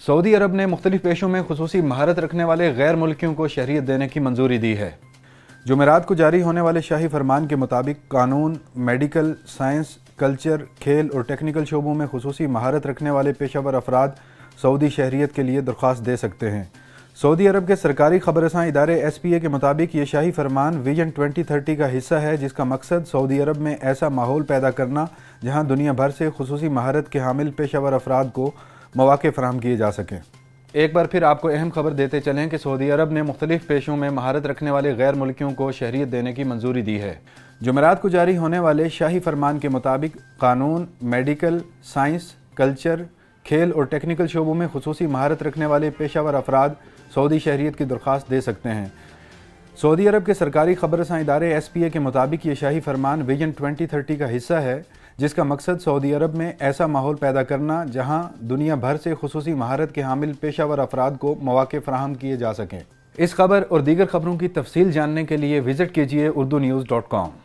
سعودی عرب نے مختلف پیشوں میں خصوصی مہارت رکھنے والے غیر ملکیوں کو شہریت دینے کی منظوری دی ہے۔ جمعرات کو جاری ہونے والے شاہی فرمان کے مطابق قانون، میڈیکل، سائنس، کلچر، کھیل اور ٹیکنیکل شعبوں میں خصوصی مہارت رکھنے والے پیشہ ور افراد سعودی شہریت کے لیے درخواست دے سکتے ہیں۔ سعودی عرب کے سرکاری خبر رساں ادارے ایس پی اے کے مطابق یہ شاہی فرمان ویژن 2030 کا حصہ ہے، جس کا مقصد سعودی عرب میں ایسا ماحول پیدا کرنا جہاں دنیا بھر سے خصوصی مہارت کے حامل پیشہ ور افراد کو مواقع فراہم کیے جا سکیں۔ ایک بار پھر آپ کو اہم خبر دیتے چلیں کہ سعودی عرب نے مختلف پیشوں میں مہارت رکھنے والے غیر ملکیوں کو شہریت دینے کی منظوری دی ہے۔ جمعرات کو جاری ہونے والے شاہی فرمان کے مطابق قانون، میڈیکل، سائنس، کلچر، کھیل اور ٹیکنیکل شعبوں میں خصوصی مہارت رکھنے والے پیشہ ور افراد سعودی شہریت کی درخواست دے سکتے ہیں۔ سعودی عرب کے سرکاری خبر رساں ادارے ایس پی اے کے مطابق یہ شاہی فرمان ویژن 2030 کا حصہ ہے، جس کا مقصد سعودی عرب میں ایسا ماحول پیدا کرنا جہاں دنیا بھر سے خصوصی مہارت کے حامل پیشہ ور افراد کو مواقع فراہم کیے جا سکیں۔ اس خبر اور دیگر خبروں کی تفصیل جاننے کے لیے وزٹ کیجیے urdunews.com۔